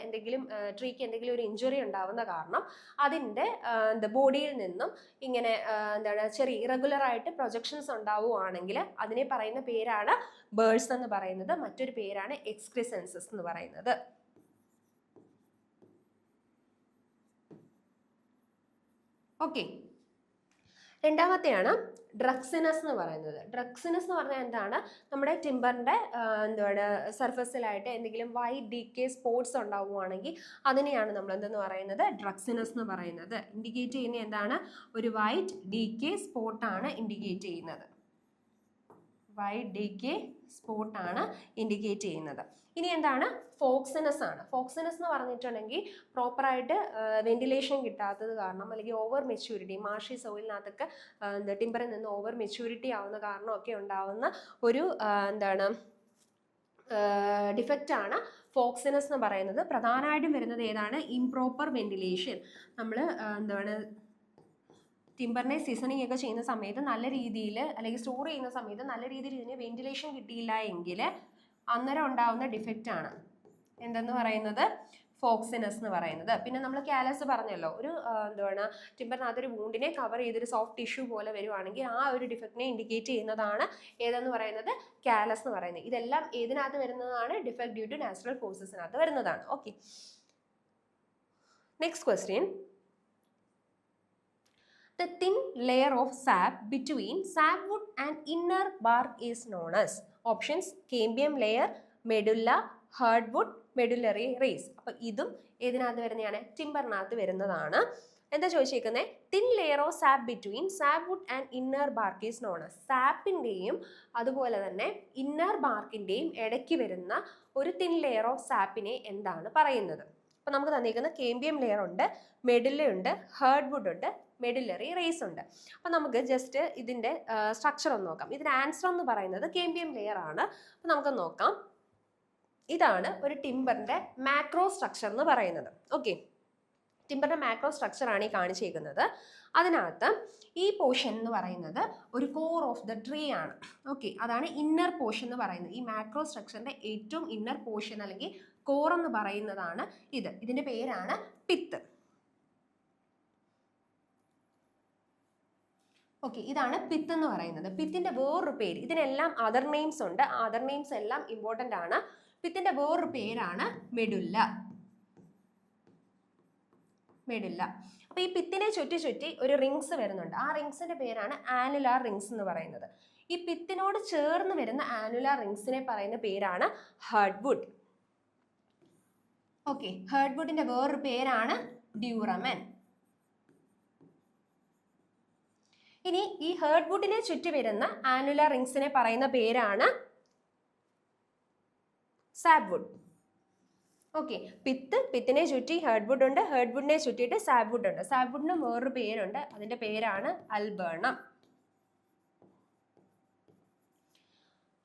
ട്രീക്ക് എന്തെങ്കിലും ഒരു ഇഞ്ചുറി ഉണ്ടാവുന്ന കാരണം അതിൻ്റെ ബോഡിയിൽ നിന്നും ഇങ്ങനെ ചെറിയ ഇറഗുലറായിട്ട് പ്രൊജക്ഷൻസ് ഉണ്ടാവുകയാണെങ്കിൽ അതിനെ പറയുന്ന പേരാണ് ബേർഡ്സ് എന്ന് പറയുന്നത്. മറ്റൊരു പേരാണ് എക്സ്ക്രിസെൻസസ് എന്ന് പറയുന്നത്. ഓക്കെ, രണ്ടാമത്തെയാണ് ഡ്രക്സിനസ് എന്ന് പറയുന്നത്. ഡ്രക്സിനസ് എന്ന് പറഞ്ഞാൽ എന്താണ്? നമ്മുടെ ടിമ്പറിൻ്റെ സർഫസിലായിട്ട് എന്തെങ്കിലും വൈറ്റ് ഡീക്കേ സ്പോട്ട്സ് ഉണ്ടാവുകയാണെങ്കിൽ അതിനെയാണ് നമ്മൾ എന്തെന്ന് പറയുന്നത്? ഡ്രക്സിനസ് എന്ന് പറയുന്നത്. ഇൻഡിക്കേറ്റ് ചെയ്യുന്ന എന്താണ്? ഒരു വൈറ്റ് ഡീക്കേ സ്പോട്ടാണ് ഇൻഡിക്കേറ്റ് ചെയ്യുന്നത്. വൈറ്റ് ഡീക്കേ സ്പോട്ടാണ് ഇൻഡിക്കേറ്റ് ചെയ്യുന്നത്. ഇനി എന്താണ്? ഫോക്സിനസ് ആണ്. ഫോക്സിനസ് എന്ന് പറഞ്ഞിട്ടുണ്ടെങ്കിൽ പ്രോപ്പറായിട്ട് വെന്റിലേഷൻ കിട്ടാത്തത് കാരണം അല്ലെങ്കിൽ ഓവർ മെച്യൂരിറ്റി, മാർഷി സോയിലിനകത്തൊക്കെ ടിമ്പറിൽ നിന്ന് ഓവർ മെച്യൂരിറ്റി ആവുന്ന കാരണമൊക്കെ ഉണ്ടാവുന്ന ഒരു ഡിഫക്റ്റ് ആണ് ഫോക്സിനസ് എന്ന് പറയുന്നത്. പ്രധാനമായിട്ടും വരുന്നത് ഏതാണ്? Improper ventilation. നമ്മൾ ടിമ്പറിനെ സീസണിങ് ഒക്കെ ചെയ്യുന്ന സമയത്ത് നല്ല രീതിയിൽ അല്ലെങ്കിൽ സ്റ്റോർ ചെയ്യുന്ന സമയത്ത് നല്ല രീതിയിൽ ഇതിന് വെന്റിലേഷൻ കിട്ടിയില്ല എങ്കിൽ അന്നേരം ഉണ്ടാവുന്ന ഡിഫക്റ്റ് ആണ് എന്തെന്ന് പറയുന്നത്? ഫോക്സിനസ് എന്ന് പറയുന്നത്. പിന്നെ നമ്മൾ കാലസ് പറഞ്ഞല്ലോ, ഒരു ടിമ്പറിനകത്തൊരു വൂണ്ടിനെ കവർ ചെയ്തൊരു സോഫ്റ്റ് ടിഷ്യൂ പോലെ വരുവാണെങ്കിൽ ആ ഒരു ഡിഫക്റ്റിനെ ഇൻഡിക്കേറ്റ് ചെയ്യുന്നതാണ് ഏതെന്ന് പറയുന്നത്? കാലസ് എന്ന് പറയുന്നത്. ഇതെല്ലാം ഏതിനകത്ത് വരുന്നതാണ്? ഡിഫക്റ്റ് ഡ്യൂ ടു നാച്ചുറൽ ഫോഴ്സസിനകത്ത് വരുന്നതാണ്. Okay, next question. The thin layer of sap between sapwood and inner bark is known as. Options: cambium layer, medulla, hardwood, medullary rays. അപ്പോൾ ഇതും ഏതിനകത്ത് വരുന്നതാണ്? ടിമ്പറിനകത്ത് വരുന്നതാണ്. എന്താ ചോദിച്ചേക്കുന്നത്? Thin layer of sap between sapwood and inner bark is known as. സാപ്പിൻ്റെയും അതുപോലെ തന്നെ ഇന്നർ ബാർക്കിൻ്റെയും ഇടയ്ക്ക് വരുന്ന ഒരു തിൻ ലെയർ ഓഫ് സാപ്പിനെ എന്താണ് പറയുന്നത്? അപ്പോൾ നമുക്ക് തന്നിരിക്കുന്ന കേമ്പിയം ലെയർ ഉണ്ട്, മെഡുല്ല ഉണ്ട്, ഹാർഡ്വുഡ് ഉണ്ട്, മെഡുലറി റേസ് ഉണ്ട്. അപ്പം നമുക്ക് ജസ്റ്റ് ഇതിൻ്റെ സ്ട്രക്ചർ ഒന്ന് നോക്കാം. ഇതിൻ്റെ ആൻസർ എന്ന് പറയുന്നത് കേമ്പിയം ലെയർ ആണ്. അപ്പം നമുക്ക് നോക്കാം. ഇതാണ് ഒരു ടിമ്പറിൻ്റെ മാക്രോ സ്ട്രക്ചർ എന്ന് പറയുന്നത്. ഓക്കെ, ടിമ്പറിൻ്റെ മാക്രോ സ്ട്രക്ചർ ആണ് ഈ കാണിച്ചേക്കുന്നത്. അതിനകത്ത് ഈ പോർഷൻ എന്ന് പറയുന്നത് ഒരു കോർ ഓഫ് ദ ട്രീ ആണ്. ഓക്കെ, അതാണ് ഇന്നർ പോർഷൻ എന്ന് പറയുന്നത്. ഈ മാക്രോ സ്ട്രക്ചറിൻ്റെ ഏറ്റവും ഇന്നർ പോർഷൻ അല്ലെങ്കിൽ കോർ എന്ന് പറയുന്നതാണ് ഇത്. ഇതിൻ്റെ പേരാണ് പിത്ത്. ഓക്കെ, ഇതാണ് പിത്ത് എന്ന് പറയുന്നത്. പിത്തിന്റെ വേറൊരു പേര്, ഇതിനെല്ലാം അതർ നെയിംസ് ഉണ്ട്, അതർ നെയിംസ് എല്ലാം ഇമ്പോർട്ടൻ്റ് ആണ്. പിത്തിന്റെ വേറൊരു പേരാണ് മെഡുല്ല. മെഡുല്ല. അപ്പൊ ഈ പിത്തിനെ ചുറ്റി ചുറ്റി ഒരു റിങ്സ് വരുന്നുണ്ട്. ആ റിങ്സിന്റെ പേരാണ് ആനുലാർ റിങ്സ് എന്ന് പറയുന്നത്. ഈ പിത്തിനോട് ചേർന്ന് വരുന്ന ആനുലാർ റിങ്സിനെ പറയുന്ന പേരാണ് ഹേർഡ്വുഡ്. ഓക്കെ, ഹേർഡ്വുഡിന്റെ വേറൊരു പേരാണ് ഡ്യൂറമൻ. ഇനി ഈ ഹേർഡ്വുഡിനെ ചുറ്റി വരുന്ന ആനുലാർ റിങ്സിനെ പറയുന്ന പേരാണ് സാപ്വുഡ്. ഓക്കെ, പിത്തിനെ ചുറ്റി ഹേർഡ്വുഡ് ഉണ്ട്, ഹേർഡ്വുഡിനെ ചുറ്റിയിട്ട് സാപ്വുഡ് ഉണ്ട്. സാപ്വുഡിന് വേറൊരു പേരുണ്ട്, അതിന്റെ പേരാണ് അൽബേർണം.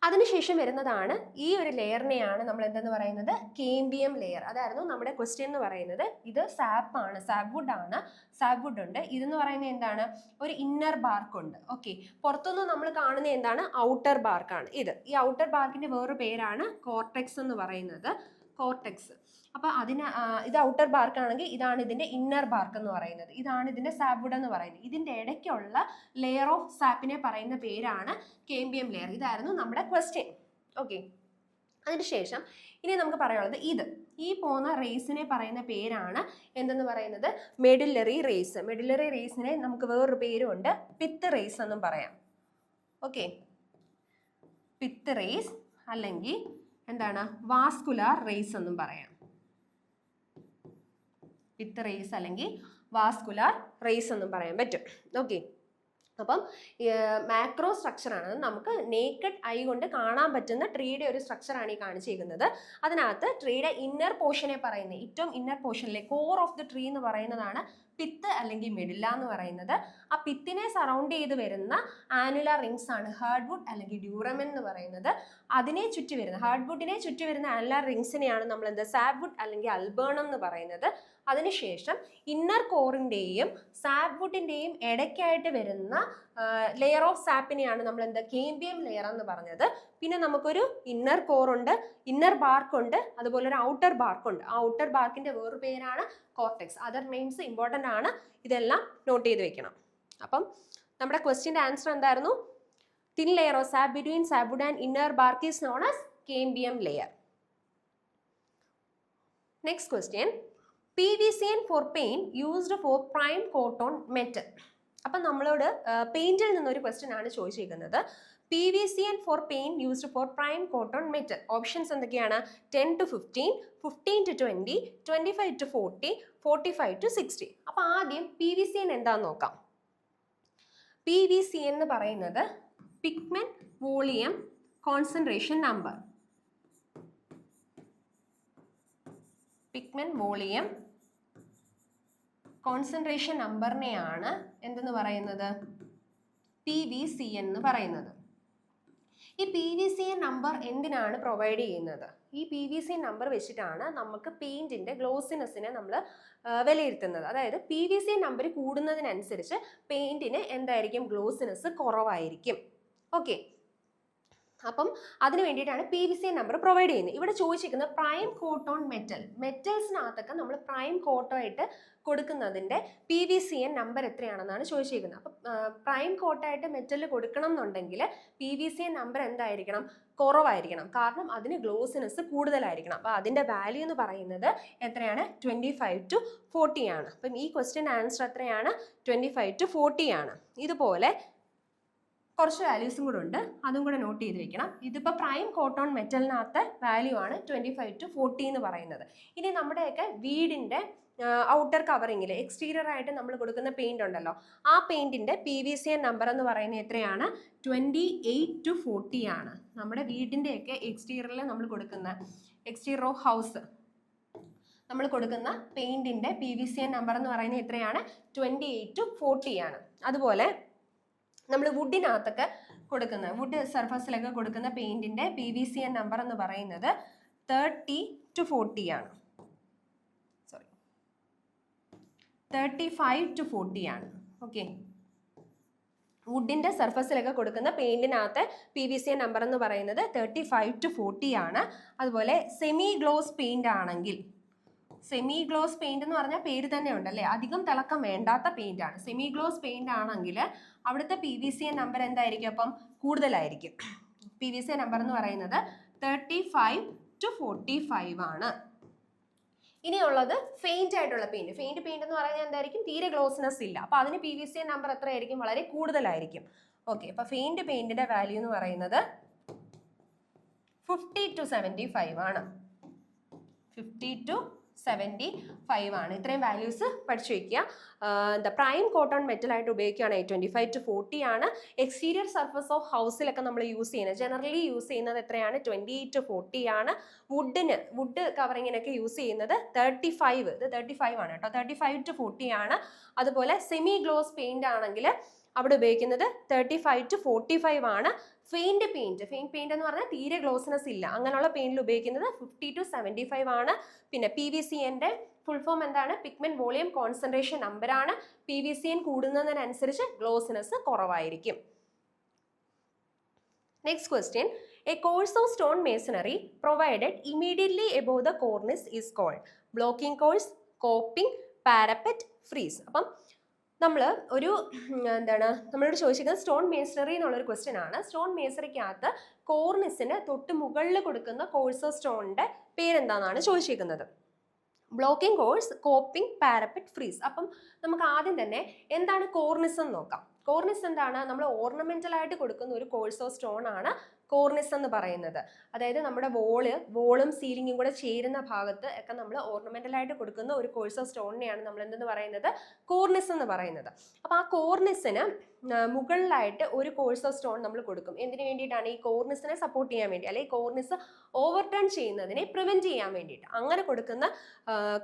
അതിനുശേഷം വരുന്നതാണ് ഈ ഒരു ലെയറിനെയാണ് നമ്മൾ എന്തെന്ന് പറയുന്നത്, കേംബിയം ലെയർ. അതായിരുന്നു നമ്മുടെ ക്വസ്റ്റ്യൻ എന്ന് പറയുന്നത്. ഇത് സാപ്പ് ആണ്, സാപ്വുഡ് ആണ്, സാപ്വുഡ് ഉണ്ട്. ഇതെന്ന് പറയുന്നത് എന്താണ്, ഒരു ഇന്നർ ബാർക്ക് ഉണ്ട്. ഓക്കെ, പുറത്തുനിന്ന് നമ്മൾ കാണുന്ന എന്താണ്, ഔട്ടർ ബാർക്കാണ് ഇത്. ഈ ഔട്ടർ ബാർക്കിന്റെ വേറൊരു പേരാണ് കോർട്ടെക്സ് എന്ന് പറയുന്നത്. കോർട്ടെക്സ്. അപ്പൊ ഇത് ഔട്ടർ ബാർക്ക് ആണെങ്കിൽ ഇതാണ് ഇതിന്റെ ഇന്നർ ബാർക്ക് എന്ന് പറയുന്നത്. ഇതാണ് ഇതിന്റെ സാപ്വുഡ് എന്ന് പറയുന്നത്. ഇതിന്റെ ഇടയ്ക്കുള്ള ലെയർ ഓഫ് സാപ്പിനെ പറയുന്ന പേരാണ് കേംബിയം ലെയർ. ഇതായിരുന്നു നമ്മുടെ ക്വസ്റ്റ്യൻ. ഓക്കെ, അതിനുശേഷം ഇനി നമുക്ക് പറയാനുള്ളത് ഈ പോകുന്ന റേസിനെ പറയുന്ന പേരാണ് എന്തെന്ന് പറയുന്നത്, മെഡുലറി റേസ്. മെഡുലറി റേസിനെ നമുക്ക് വേറൊരു പേരുണ്ട്, പിത്ത് റേസ് എന്നും പറയാം. ഓക്കെ, പിത്ത് റേസ് അല്ലെങ്കിൽ എന്താണ്, വാസ്കുലാർ റേസ് എന്നും പറയാം. പിത്ത് റേസ് അല്ലെങ്കിൽ വാസ്കുലാർ റേസ് എന്നും പറയാൻ പറ്റും. ഓക്കെ, അപ്പം മാക്രോ സ്ട്രക്ചറാണ്, നമുക്ക് നേക്കഡ് ഐ കൊണ്ട് കാണാൻ പറ്റുന്ന ട്രീയുടെ ഒരു സ്ട്രക്ചറാണ് ഈ കാണിച്ചിരിക്കുന്നത്. അതിനകത്ത് ട്രീയുടെ ഇന്നർ പോർഷനെ പറയുന്നത്, ഏറ്റവും ഇന്നർ പോർഷനിലെ കോർ ഓഫ് ദി ട്രീ എന്ന് പറയുന്നതാണ് പിത്ത് അല്ലെങ്കിൽ മെഡുല്ല എന്ന് പറയുന്നത്. ആ പിത്തിനെ സറൗണ്ട് ചെയ്ത് വരുന്ന ആനുലാർ റിങ്സ് ആണ് ഹേർഡ്വുഡ് അല്ലെങ്കിൽ ഡ്യൂറമൻ എന്ന് പറയുന്നത്. അതിനെ ചുറ്റി വരുന്ന ഹാർഡ്വുഡിനെ ചുറ്റി വരുന്ന ആനുലാർ റിങ്സിനെയാണ് നമ്മൾ സാപ്വുഡ് അല്ലെങ്കിൽ അൽബേർണം എന്ന് പറയുന്നത്. അതിനുശേഷം ഇന്നർ കോറിന്റെയും സാപ്വുഡിന്റെയും ഇടയ്ക്കായിട്ട് വരുന്ന ലെയർ ഓഫ് സാപ്പിനെയാണ് നമ്മൾ കേംബിയം ലെയർ എന്ന് പറഞ്ഞത്. പിന്നെ നമുക്കൊരു ഇന്നർ കോറുണ്ട്, ഇന്നർ ബാർക്ക് ഉണ്ട്, അതുപോലെ ഒരു ഔട്ടർ ബാർക്ക് ഉണ്ട്. ആ ഔട്ടർ ബാർക്കിന്റെ വേറൊരു പേരാണ് കോർട്ടെക്സ്. അതർ നെയിംസ് ഇമ്പോർട്ടൻ്റ് ആണ്, ഇതെല്ലാം നോട്ട് ചെയ്ത് വെക്കണം. അപ്പം നമ്മുടെ ക്വസ്റ്റ്യൻ്റെ ആൻസർ എന്തായിരുന്നു, thin layer of sap between sapwood and inner bark is known as cambium layer. Next question, PVCN for paint used for prime coat on metal. അപ്പം നമ്മളോട് പെയിന്റിൽ നിന്നൊരു ക്വസ്റ്റ്യൻ ആണ് ചോദിച്ചിരിക്കുന്നത്. PVCN for paint used for prime coat on metal. Options എന്തൊക്കെയാണ്, 10 to 15, 15 to 20, 25 to 40, 45 to 60. അപ്പം ആദ്യം PVCN എന്താന്ന് നോക്കാം. PVCN എന്ന് പറയുന്നത് pigment volume concentration number. Pigment volume concentration നമ്പറിനെയാണ് എന്തെന്ന് പറയുന്നത്, PVCN എന്ന് പറയുന്നത്. ഈ PVCN നമ്പർ എന്തിനാണ് പ്രൊവൈഡ് ചെയ്യുന്നത്, ഈ PVCN നമ്പർ വെച്ചിട്ടാണ് നമുക്ക് പെയിന്റിന്റെ ഗ്ലോസിനെസ്സിനെ നമ്മൾ വിലയിരുത്തുന്നത്. അതായത് PVCN നമ്പർ കൂടുന്നതിനനുസരിച്ച് പെയിന്റിന് എന്തായിരിക്കും, ഗ്ലോസിനെസ് കുറവായിരിക്കും. ഓക്കെ, അപ്പം അതിന് വേണ്ടിയിട്ടാണ് PVCN നമ്പർ പ്രൊവൈഡ് ചെയ്യുന്നത്. ഇവിടെ ചോദിച്ചിരിക്കുന്നത് പ്രൈം കോട്ട് ഓൺ മെറ്റൽ. മെറ്റൽസിനകത്തൊക്കെ നമ്മൾ പ്രൈം കോട്ടായിട്ട് കൊടുക്കുന്നതിൻ്റെ PVCN നമ്പർ എത്രയാണെന്നാണ് ചോദിച്ചിരിക്കുന്നത്. അപ്പം പ്രൈം കോട്ടായിട്ട് മെറ്റൽ കൊടുക്കണം എന്നുണ്ടെങ്കിൽ PVCN നമ്പർ എന്തായിരിക്കണം, കുറവായിരിക്കണം. കാരണം അതിന് ഗ്ലോസിനെസ് കൂടുതലായിരിക്കണം. അപ്പോൾ അതിൻ്റെ വാല്യൂ എന്ന് പറയുന്നത് എത്രയാണ്, 25 to 40 ആണ്. അപ്പം ഈ ക്വസ്റ്റ്യൻ ആൻസർ എത്രയാണ്, 25 to 40 ആണ്. ഇതുപോലെ കുറച്ച് വാല്യൂസും കൂടെ ഉണ്ട്, അതും കൂടെ നോട്ട് ചെയ്ത് വെക്കണം. ഇതിപ്പോൾ പ്രൈം കോട്ടൺ മെറ്റലിനകത്തെ വാല്യൂ ആണ് 25 to 40 എന്ന് പറയുന്നത്. ഇനി നമ്മുടെയൊക്കെ വീടിൻ്റെ ഔട്ടർ കവറിങ്ങിൽ എക്സ്റ്റീരിയർ ആയിട്ട് നമ്മൾ കൊടുക്കുന്ന പെയിന്റ് ഉണ്ടല്ലോ, ആ പെയിന്റിന്റെ PVCN നമ്പർ എന്ന് പറയുന്നത് എത്രയാണ്, 28 to 40 ആണ്. നമ്മുടെ വീടിൻ്റെയൊക്കെ എക്സ്റ്റീരിയറിൽ നമ്മൾ കൊടുക്കുന്ന, എക്സ്റ്റീരിയർ ഓഫ് ഹൗസ് നമ്മൾ കൊടുക്കുന്ന പെയിന്റിന്റെ PVCN നമ്പർ എന്ന് പറയുന്നത് എത്രയാണ്, 28 to 40 ആണ്. അതുപോലെ നമ്മൾ വുഡിനകത്തൊക്കെ കൊടുക്കുന്ന, വുഡ് സർഫസിലൊക്കെ കൊടുക്കുന്ന പെയിന്റിന്റെ PVCN നമ്പർ എന്ന് പറയുന്നത് 30 to 40 ആണ്. 35 to 40 ആണ്. ഓക്കെ, വുഡിൻ്റെ സർഫസിലൊക്കെ കൊടുക്കുന്ന പെയിന്റിനകത്ത് PVCN നമ്പർ എന്ന് പറയുന്നത് 35 to 40 ആണ്. അതുപോലെ സെമി ഗ്ലോസ് പെയിന്റ് ആണെങ്കിൽ, സെമി ഗ്ലോസ് പെയിന്റ് എന്ന് പറഞ്ഞാൽ പേര് തന്നെ ഉണ്ടല്ലേ, അധികം തിളക്കം വേണ്ടാത്ത പെയിന്റ് ആണ്. സെമി ഗ്ലോസ് പെയിന്റ് ആണെങ്കിൽ അവിടുത്തെ PVCA നമ്പർ എന്തായിരിക്കും, അപ്പം കൂടുതലായിരിക്കും. PVCA നമ്പർ എന്ന് പറയുന്നത് 35 to 45 ആണ്. ഇനിയുള്ളത് ഫെയിന്റ് ആയിട്ടുള്ള പെയിന്റ്. ഫെയിന്റ് പെയിന്റ് എന്ന് പറയുന്നത് എന്തായിരിക്കും, തീരെ ഗ്ലോസിനെസ് ഇല്ല. അപ്പൊ അതിന് PVCA നമ്പർ എത്രയായിരിക്കും, വളരെ കൂടുതലായിരിക്കും. ഓക്കെ, അപ്പൊ ഫെയിന്റ് പെയിന്റിന്റെ വാല്യൂ എന്ന് പറയുന്നത് 50 to 75 ആണ്. 50 to 75 ആണ്. ഇത്രയും വാല്യൂസ് പഠിച്ചു വയ്ക്കുക. പ്രൈം കോട്ടൺ മെറ്റൽ ആയിട്ട് ഉപയോഗിക്കുകയാണെങ്കിൽ 25 to 40 ആണ്. എക്സ്റ്റീരിയർ സർഫസ് ഓഫ് ഹൗസിലൊക്കെ നമ്മൾ യൂസ് ചെയ്യുന്നത്, ജനറലി യൂസ് ചെയ്യുന്നത് എത്രയാണ്, 28 to 40 ആണ്. വുഡ് കവറിങ്ങിനൊക്കെ യൂസ് ചെയ്യുന്നത് 35, ഇത് 35 ആണ് കേട്ടോ, 35 to 40 ആണ്. അതുപോലെ സെമി ഗ്ലോസ് പെയിന്റ് ആണെങ്കിൽ അവിടെ ഉപയോഗിക്കുന്നത് 35 to 45 ആണ്. ഫെയിന്റ് പെയിന്റ് എന്ന് പറഞ്ഞാൽ തീരെ ഗ്ലോസിനെസ് ഇല്ല, അങ്ങനെയുള്ള പെയിന്റിൽ ഉപയോഗിക്കുന്നത് 50 to 75 ആണ്. പിന്നെ PVCA ഫുൾ ഫോം എന്താണ്, പിഗ്മെന്റ് വോളിയം കോൺസെൻട്രേഷൻ നമ്പർ ആണ്. PVCA കൂടുന്നതിനനുസരിച്ച് ഗ്ലോസിനെസ് കുറവായിരിക്കും. Next question, a course of stone masonry provided immediately above the cornice is called blocking course, coping, parapet, frieze. അപ്പം നമ്മൾ ഒരു നമ്മളോട് ചോദിച്ചിരിക്കുന്നത് സ്റ്റോൺ മേസണറി എന്നുള്ളൊരു ക്വസ്റ്റ്യൻ ആണ്. സ്റ്റോൺ മേസറിക്കകത്ത് കോർണിസിന് തൊട്ട് മുകളിൽ കൊടുക്കുന്ന കോഴ്സ് ഓഫ് സ്റ്റോണിന്റെ പേരെന്താണെന്നാണ് ചോദിച്ചിരിക്കുന്നത്. Blocking course, coping, parapet, frieze. അപ്പം നമുക്ക് ആദ്യം തന്നെ എന്താണ് കോർണിസ് എന്ന് നോക്കാം. കോർണിസ് എന്താണ്, നമ്മൾ ഓർണമെന്റൽ ആയിട്ട് കൊടുക്കുന്ന ഒരു കോഴ്സ് ഓഫ് സ്റ്റോൺ ആണ് കോർണിസ് എന്ന് പറയുന്നത്. അതായത് നമ്മുടെ വോളും സീലിംഗും കൂടെ ചേരുന്ന ഭാഗത്ത് ഒക്കെ നമ്മൾ ഓർണമെന്റൽ ആയിട്ട് കൊടുക്കുന്ന ഒരു കോഴ്സ് ഓഫ് സ്റ്റോണിനെയാണ് നമ്മൾ എന്തെന്ന് പറയുന്നത്, കോർണിസ് എന്ന് പറയുന്നത്. അപ്പൊ ആ കോർണിസിന് മുകളിലായിട്ട് ഒരു കോഴ്സ് ഓഫ് സ്റ്റോൺ നമ്മൾ കൊടുക്കും. എന്തിനു വേണ്ടിയിട്ടാണ്, ഈ കോർണിസിനെ സപ്പോർട്ട് ചെയ്യാൻ വേണ്ടി, അല്ലെങ്കിൽ കോർണിസ് ഓവർടേൺ ചെയ്യുന്നതിനെ പ്രിവെന്റ് ചെയ്യാൻ വേണ്ടിയിട്ട് അങ്ങനെ കൊടുക്കുന്ന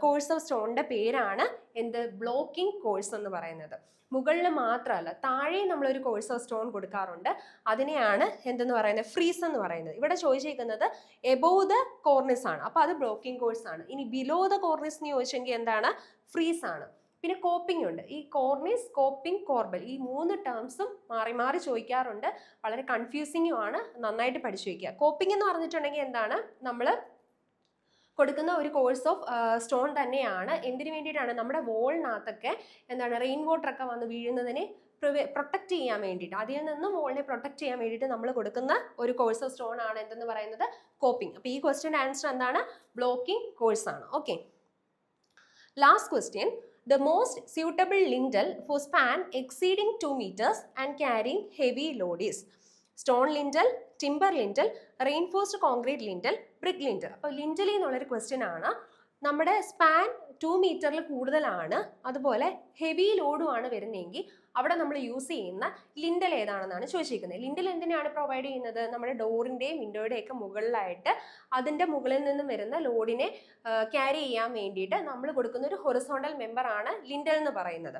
കോഴ്സ് ഓഫ് സ്റ്റോണിന്റെ പേരാണ് എന്ത്, ബ്ലോക്കിംഗ് കോഴ്സ് എന്ന് പറയുന്നത്. മുകളിൽ മാത്രമല്ല താഴെ നമ്മളൊരു കോഴ്സ് ഓഫ് സ്റ്റോൺ കൊടുക്കാറുണ്ട്, അതിനെയാണ് എന്തെന്ന് പറയുന്നത്, ഫ്രീസ് എന്ന് പറയുന്നത്. ഇവിടെ ചോദിച്ചിരിക്കുന്നത് എബോവ് ദ കോർണിസ് ആണ്, അപ്പൊ അത് ബ്ലോക്കിംഗ് കോഴ്സ് ആണ്. ഇനി ബിലോ ദ കോർണിസ് എന്ന് ചോദിച്ചെങ്കിൽ എന്താണ്, ഫ്രീസ് ആണ്. പിന്നെ കോപ്പിംഗ് ഉണ്ട്. ഈ കോർണിസ്, കോപ്പിംഗ്, കോർബൽ ഈ 3 ടേംസും മാറി മാറി ചോദിക്കാറുണ്ട്, വളരെ കൺഫ്യൂസിങ്ങും ആണ്, നന്നായിട്ട് പഠിച്ചു വയ്ക്കുക. കോപ്പിംഗ് എന്ന് പറഞ്ഞിട്ടുണ്ടെങ്കിൽ എന്താണ്, നമ്മൾ കൊടുക്കുന്ന ഒരു കോഴ്സ് ഓഫ് സ്റ്റോൺ തന്നെയാണ്. എന്തിനു വേണ്ടിയിട്ടാണ്, നമ്മുടെ വോളിനകത്തൊക്കെ എന്താണ് റെയിൻ വാട്ടർ ഒക്കെ വന്ന് വീഴുന്നതിനെ പ്രൊട്ടക്ട് ചെയ്യാൻ വേണ്ടിയിട്ട്, അതിൽ നിന്നും വോളിനെ പ്രൊട്ടക്ട് ചെയ്യാൻ വേണ്ടിയിട്ട് നമ്മൾ കൊടുക്കുന്ന ഒരു കോഴ്സ് ഓഫ് സ്റ്റോൺ ആണ് എന്തെന്ന് പറയുന്നത്, കോപ്പിംഗ്. അപ്പോൾ ഈ ക്വസ്റ്റ്യൻ ആൻസർ എന്താണ്, ബ്ലോക്കിംഗ് കോഴ്സ് ആണ്. Okay, last question, the most suitable lintel for span exceeding 2 meters and carrying heavy load is stone lintel, timber lintel, reinforced concrete lintel, brick lintel. അപ്പോൾ ലിൻറ്റൽ എന്നുള്ളൊരു ക്വസ്റ്റ്യൻ ആണ്. നമ്മുടെ സ്പാൻ 2 മീറ്ററിൽ കൂടുതലാണ്, അതുപോലെ ഹെവി ലോഡും ആണ് വരുന്നതെങ്കിൽ അവിടെ നമ്മൾ യൂസ് ചെയ്യുന്ന ലിൻഡൽ ഏതാണെന്നാണ് ചോദിച്ചിരിക്കുന്നത്. ലിൻഡൽ എന്തിനാണ് പ്രൊവൈഡ് ചെയ്യുന്നത്, നമ്മുടെ ഡോറിൻ്റെയും വിൻഡോയുടെയും ഒക്കെ മുകളിലായിട്ട് അതിൻ്റെ മുകളിൽ നിന്നും വരുന്ന ലോഡിനെ ക്യാരി ചെയ്യാൻ വേണ്ടിയിട്ട് നമ്മൾ കൊടുക്കുന്ന ഒരു ഹൊറിസോണ്ടൽ മെമ്പർ ആണ് ലിൻഡൽ എന്ന് പറയുന്നത്.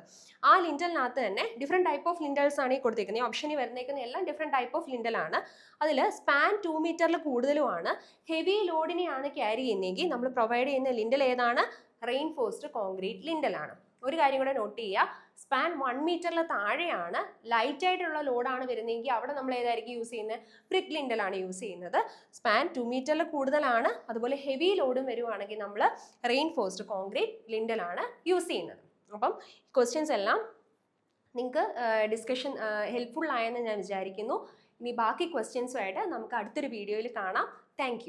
ആ ലിൻഡലിനകത്ത് തന്നെ ഡിഫറെൻറ്റ് ടൈപ്പ് ഓഫ് ലിൻഡൽസ് ആണ് ഈ കൊടുത്തിരിക്കുന്നത്. ഈ ഓപ്ഷനിൽ വരുന്നേക്കുന്ന എല്ലാം ഡിഫറെൻറ്റ് ടൈപ്പ് ഓഫ് ലിൻഡലാണ്. അതിൽ സ്പാൻ 2 മീറ്ററിൽ കൂടുതലുമാണ്, ഹെവി ലോഡിനെയാണ് ക്യാരി ചെയ്യുന്നതെങ്കിൽ നമ്മൾ പ്രൊവൈഡ് ചെയ്യുന്ന ലിൻഡൽ ഏതാണ്, റെയിൻഫോഴ്സ്ഡ് കോൺക്രീറ്റ് ലിൻഡൽ ആണ്. ഒരു കാര്യം കൂടെ നോട്ട് ചെയ്യുക, സ്പാൻ 1 മീറ്ററിൽ താഴെയാണ്, ലൈറ്റ് ആയിട്ടുള്ള ലോഡാണ് വരുന്നതെങ്കിൽ അവിടെ നമ്മൾ ഏതായിരിക്കും യൂസ് ചെയ്യുന്നത്, ബ്രിക്ക് ലിൻഡലാണ് യൂസ് ചെയ്യുന്നത്. സ്പാൻ 2 മീറ്ററിൽ കൂടുതലാണ്, അതുപോലെ ഹെവി ലോഡും വരുവാണെങ്കിൽ നമ്മൾ റെയിൻഫോഴ്സ്ഡ് കോൺക്രീറ്റ് ലിൻഡലാണ് യൂസ് ചെയ്യുന്നത്. അപ്പം ക്വസ്റ്റ്യൻസ് എല്ലാം നിങ്ങൾക്ക് ഡിസ്കഷൻ ഹെൽപ്ഫുൾ ആയെന്ന് ഞാൻ വിചാരിക്കുന്നു. ഇനി ബാക്കി ക്വസ്റ്റ്യൻസുമായിട്ട് നമുക്ക് അടുത്തൊരു വീഡിയോയിൽ കാണാം. താങ്ക്